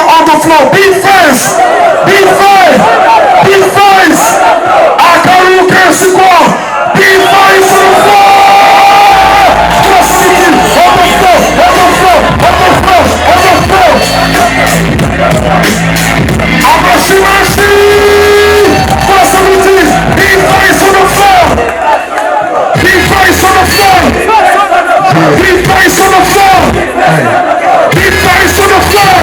on the floor. Be first. Be first. Be first. Akaruke Sikwa. Be first on the floor. On the floor. On the floor. On the floor. On the floor. Abashimasi. Possibilities. Be first on the floor. Be first on the floor. Be first on the floor. Be first on the floor.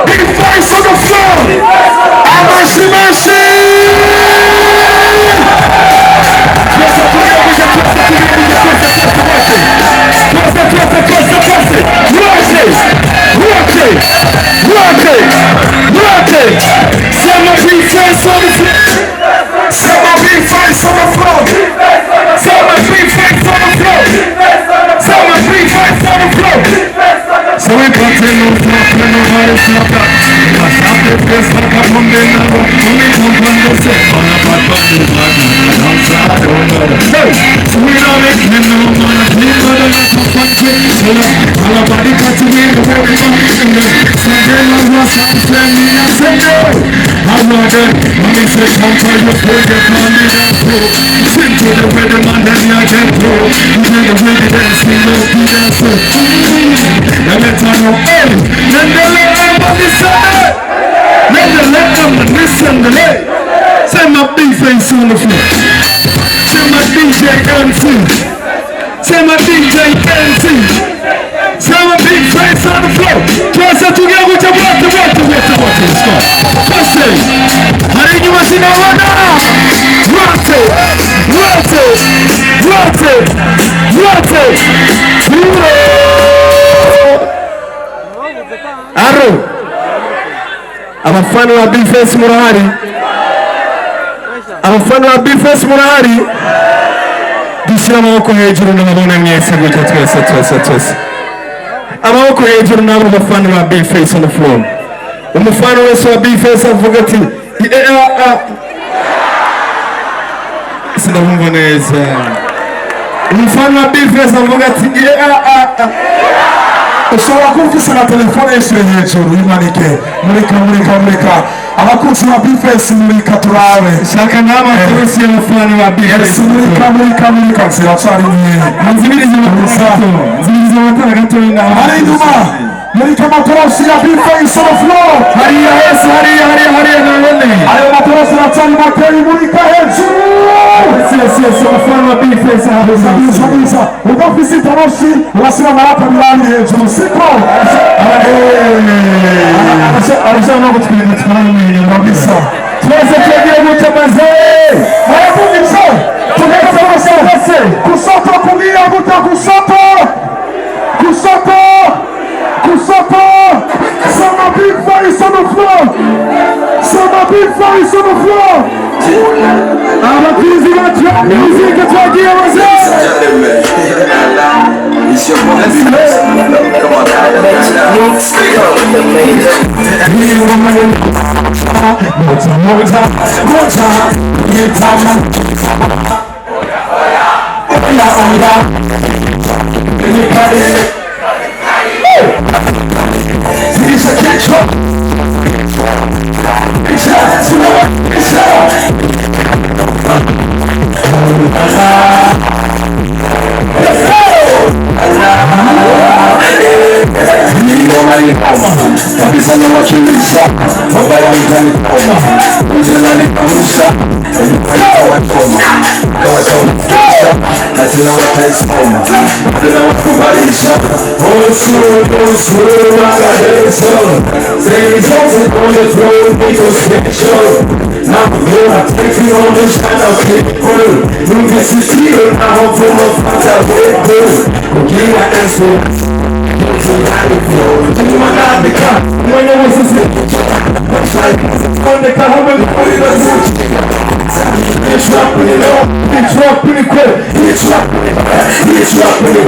Be first on the floor. Abashimasi. So we continue to talk to nobody stop that. Cause after this like a Monday night, only come when they say on a bad body, outside over there. So we don't make me no man, we don't let them fuck with each other. All our body got to be the way we come in there. Sunday night was I'm standing and say no. I'm not there. Mommy say come for your food, get money and food. Sing to the weather man, then you're gentle. You say the way they dance, we know the answer. Now let's know, hey, let the let listen. Let them listen the lay. Say my big face on the floor. Say my DJ MC. Say my DJ MC. Say my big face on the floor. Just say together with your water. Let's go. First thing, I think you must see now right now. Rotate. Arrow. Abafana wa Big Face Murahari. Abafana wa Big Face Murahari. Dushyira amaboko hejuru n'ababona mwese gutyo twese. Amaboko hejuru n'abo bafana wa Big Face on the floor. Umufana wese wa Big Face avuga ati sinabumva neza. Umufana wa Big Face avuga ati ushobora kumvise na telefone yishyure hejuru yimanike murika abakunzi ba Big Face murika turabe shaka nama twese y'abafana ba Big Face murika ziracyari nyine nzibirize amatara gato y'inama hari inyuma murika amatorosi ya Big Face on the floor hariya hese hariya nabone ayo matorosi aracyari makeri murika hejuru yes abafana ba Big Face ahabuza udafise itorosi urasira amarapa milani hejuru siko arasha no gutwina twamenye babisa twese tugiye gutamaze maravugisha tugeze kusoto kulia guta kusoto some Big Face on the floor abakizi bacha music twagiye wazee it's your boy. Come on, kabisa na wakilisha mabaya mtanikoma ujelani kamusha wakoma kawataunisa na tena wataisoma tena wakubalisha osu magadeso say something on the throne because special now you are taking on the shadow of people you can see it now from a fata people ukiwa answer when I was asleep, on the Kahama, it's dropping it all, it's dropping it quick, it's dropping it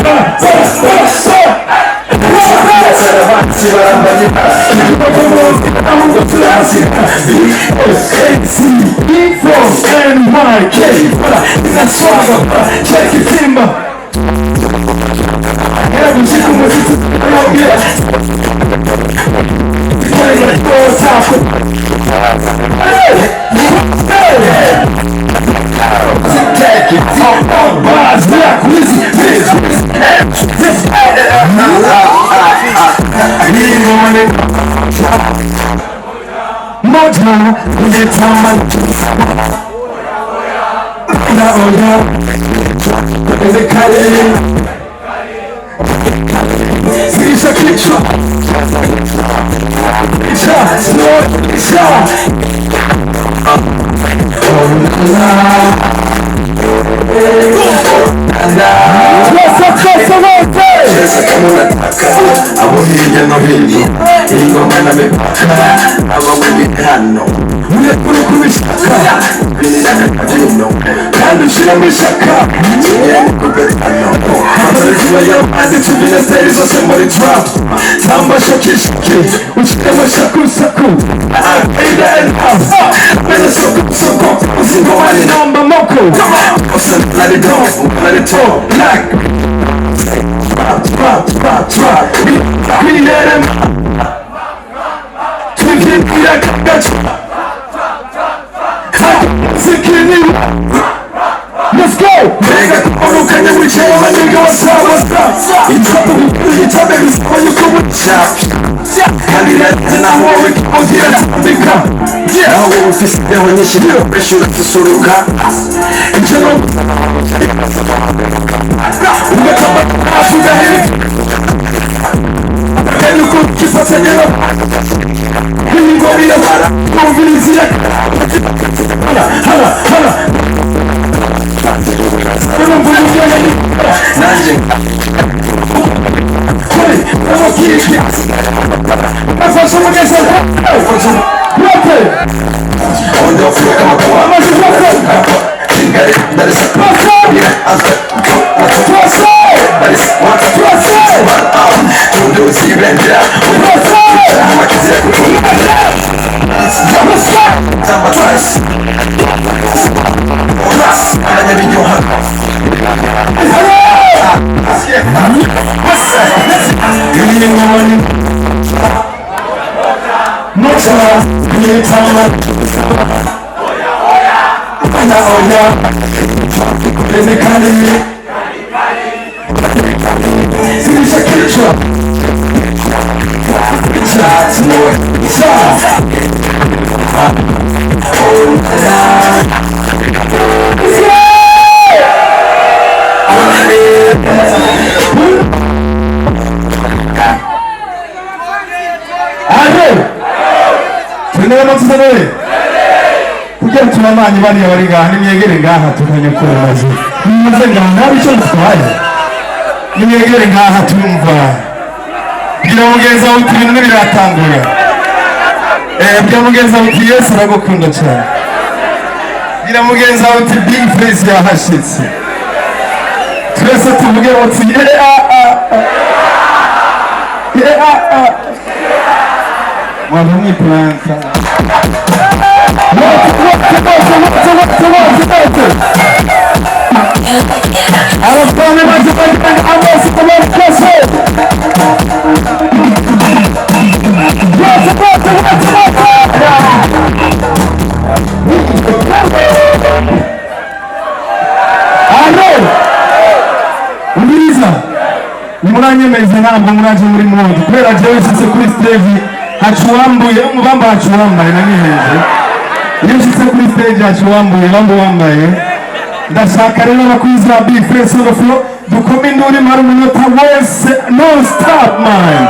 Let's go! kugira tunamanyi bari bari ngaha nimyegere ngaha tukanyakuraje nimuze ngaha bico bitwaye nimyegere ngaha tumva kugira mugenza wuti ibintu biratangura kugira mugenza wuti Yesu aragukunda cyane kugira mugenza wuti big face yahashitse twese tuvuge wuti Mwadumi planta Nimuranyemeza ntabwo muraje muri mode kubera jewe nshitse kuri stage hacuwambuye umubamba hacuwambaye na nihenze iyo nshitse kuri stage hacuwambuye wambaye ndashaka rero abakunzi ba Big Face on the floor dukome induru mara umunota wese no stop man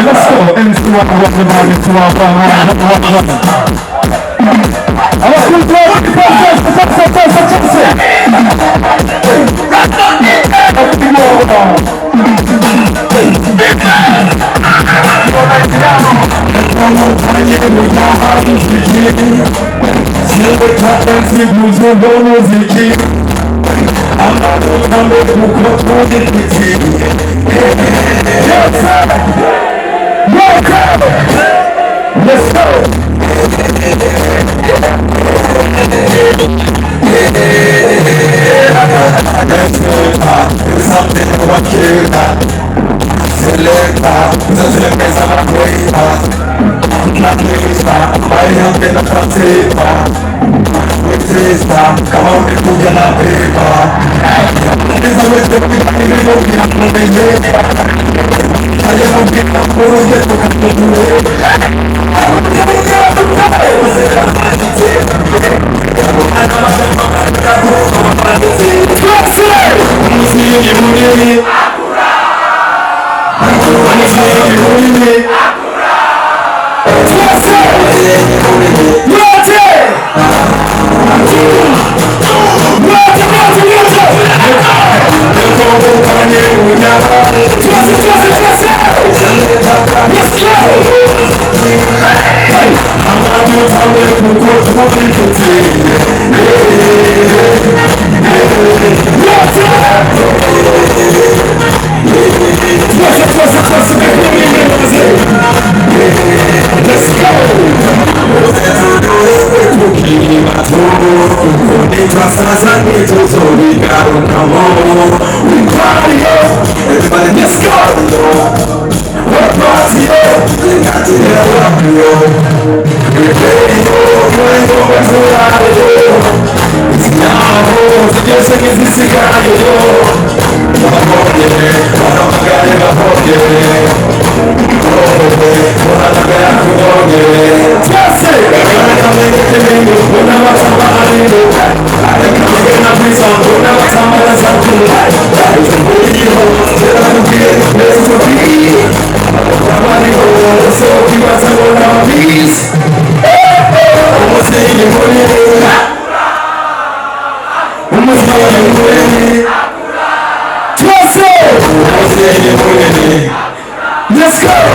Let's go. And to our I'm Let's go. Selecta, se empieza la cueva, la lista, vaya que la partida, exista, cabrón que tuya la pipa, esa vez te voy a ir y no quiero que me lleve, allá no quiero por un gesto que no tuve, Let's go!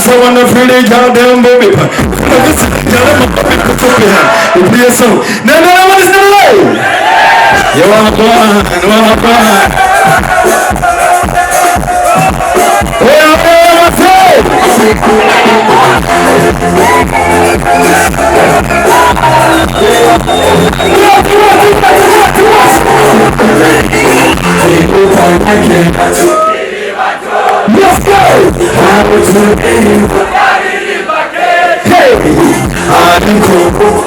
Someone to feel it down, baby. You play a song. No, what is the way? You want to go on. Let's go! I was looking. Hey! I'm cool.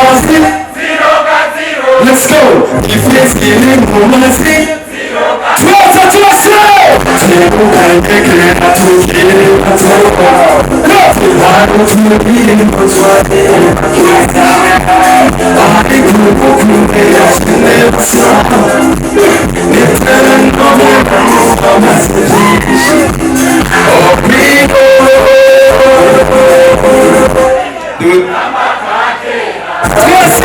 Trust it! Let's go. If it's getting romantic, trust yourself. People can take it to get it. Why don't you be in the swag? I think you book me, I'll never stop. It's an overall message. Oh, people. Dude. Yes,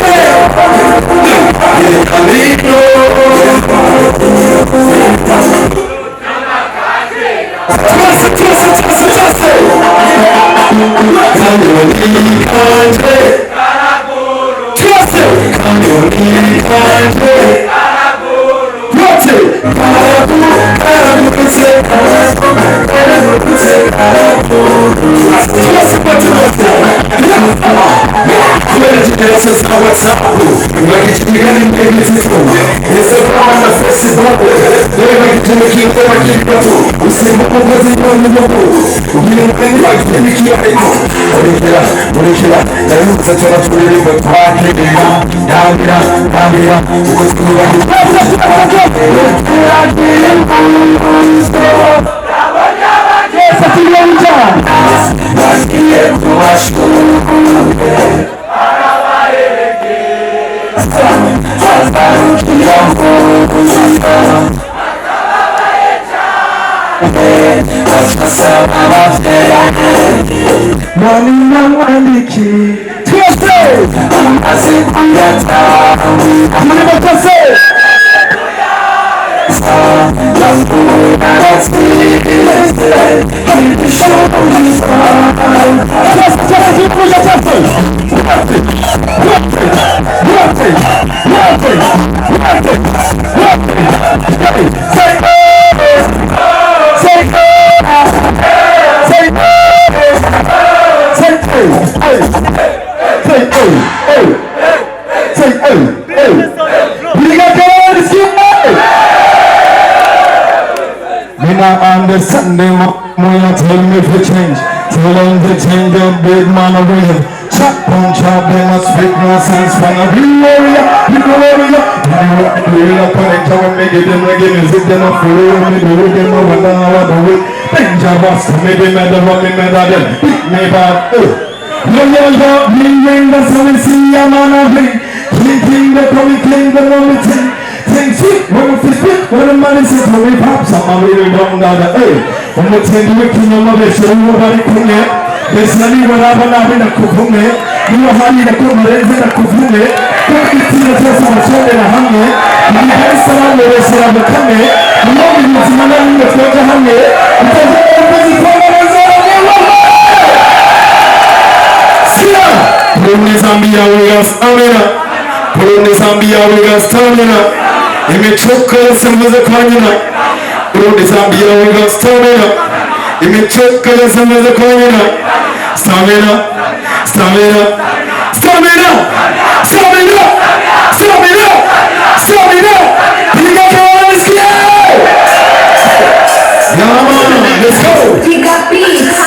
We got not understand them. When I tell me to change, tell them to change that big man away. Chop on chop, they must speak no sense. When I be warrior, you go warrior. You up on it, tell me get them again. Is it them a fool? Me do it, them over now, I do it. Danger boss, maybe mad about me, mad at them. Beat me back, yo, me ring, that's how we see a man of me. King, the coming king, the moment thing. Things sweet, when we fit, when the money says, when we pop, some really don't know that, when we tell you, king of my best, nobody come here. There's nothing what I want to be a cook, you know how you come, there's a cook, don't you see the first one, so they're hungry. You guys saw the rest of the coming, you know, you see my name, it's not hungry, because you're busy for the Puruni Zambia we got stamina. Puruni Zambia we got stamina. Imechoka sambaza kwanyina. Puruni Zambia we got stamina. Imechoka sambaza kwanyina. Stamina, stamina, stamina, stamina, stamina, stamina. Pick up your hands, yeah, man, let's go. Pick up beats.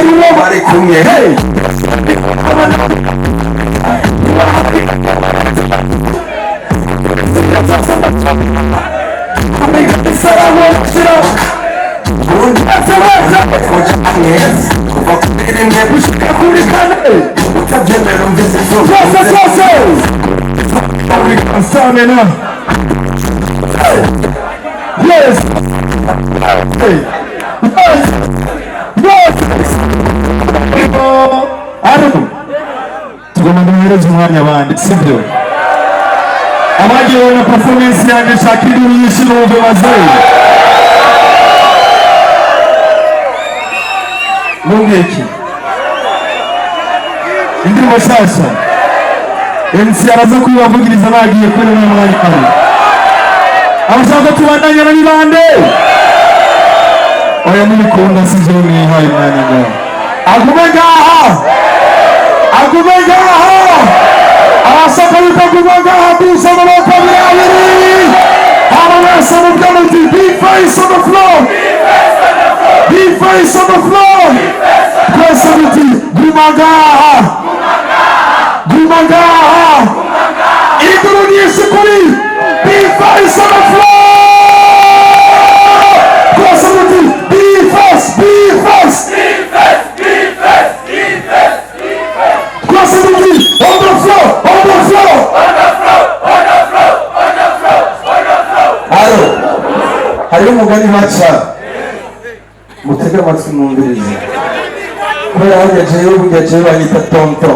Nobody come here, hey! Yes! Hey! Tukamweleza umwanya bandi sivyo abagiye na performance yange Shakiri yishiro bazee Mungeki Indirimbo sasa MC araza kuyavugiriza nagiye kuri mwanya kare abashaka tubandanya na bibande oya mubikunda sizoni hayi mwanya ngo Agumengaha abasaka bitagumengaha dusa amaboko abiri abawese mu bw'amuti big face on the floor big face on the floor twese muti gumangaha iduru nyinshi kuri big face on the floor twese muti big face on the floor. Hariyo umugani baca mutega amatwi mwumvirize kubera aho yajeyo banyita tonto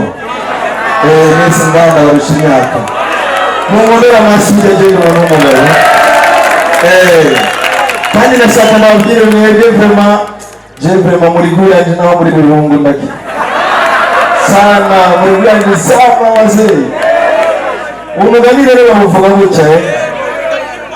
nese ngana barusha imyaka mumubera amashyi yajeyo n'umugabo kandi nashaka nababwire mwebwe vrema muri guyanje naho muri burungu ndaki sana muri guyanje sana wazee umugani rero bamuvuga gutya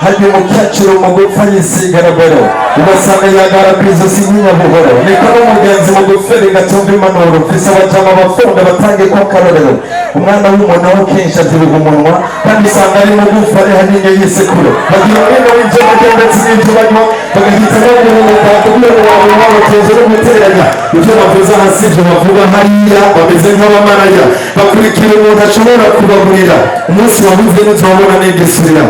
hagiye umukecuru mu gupfa yisigaragara ugasanga yagara ku izosi nk'inyabuhoro niko n'umugenzi mu guferi gatumva impanuro mfise abajama abafunda batange ko akarorero umwana w'umuntu aho kenshi aziruga umunwa kandi usanga ari mu gufa ari hanini yisekuro bagira umwene w'ibyo barya ndetse n'ibyo banywa bagahita baguruka kubera wawe wabateza no guteranya ibyo bavuze hasi ibyo bavuga hariya bameze nk'abamaraya bakurikira umuntu ashobora kubagurira umunsi wabuze ntitubabona n'igisubira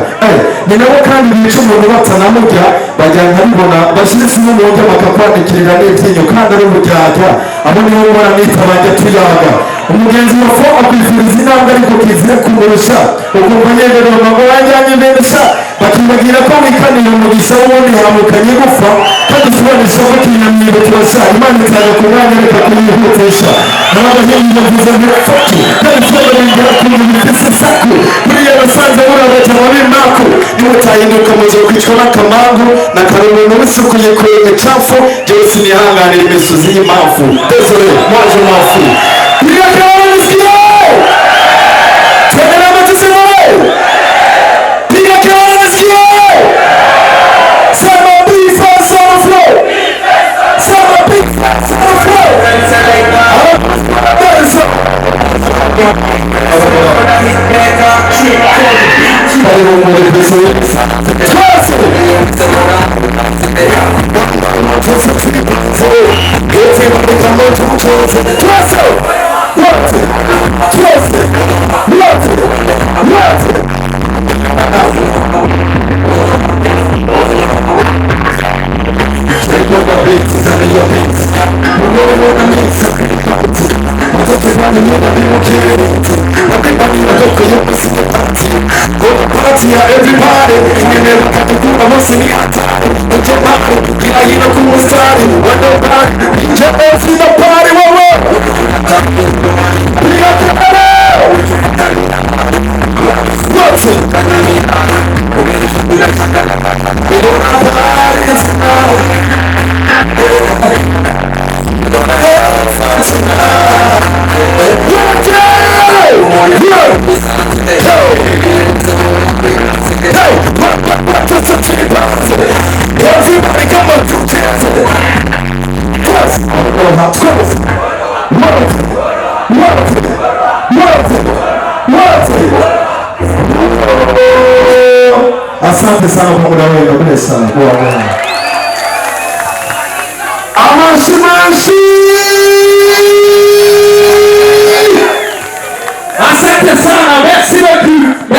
ni nabo kandi bica umuntu batanamurya bajyana bibona bashyira isi n'umuntu bakakwandikirira n'ibyinyo kandi ari uburyarya abo nibo baramwita bajya tuyaga. Umugenzi wa fo akwifuriza intambwe ariko kizira kumurusha, ukumva nyegera amago yanjyanye mbesha, bakibagira ko wikaniye umugisha w'ubundi haramukanye gupfa, kandi usobanisha ko kinamwibo turasha, Imana ikaza ku mwanya reka kuyihutisha. N'abahinzi bavuze nk'ipfuki, kandi tubabarengera ku bintu bifise isaku, buriya basanze murabaja b'imako, nimutahinduka muzo kwicwa n'akamangu, na karumuntu wisukuye ku imicafu, byose nihanganira imisozi y'impamvu. Désolé, moi je m'en fous. Priez que l'on nous dit, tenez la main de ce mot. Priez que l'on nous dit, ça m'a pris face sur le flot. Ça m'a pris face sur le flot. Everybody, you never got to do a most in the outside. But your body, you know, cool style. When nobody, just go see the party, what? We got the hello. What's it? We don't have parties now. Everybody come on to dance. Asante sana kwa muda wenu. Bless sana. Amashi.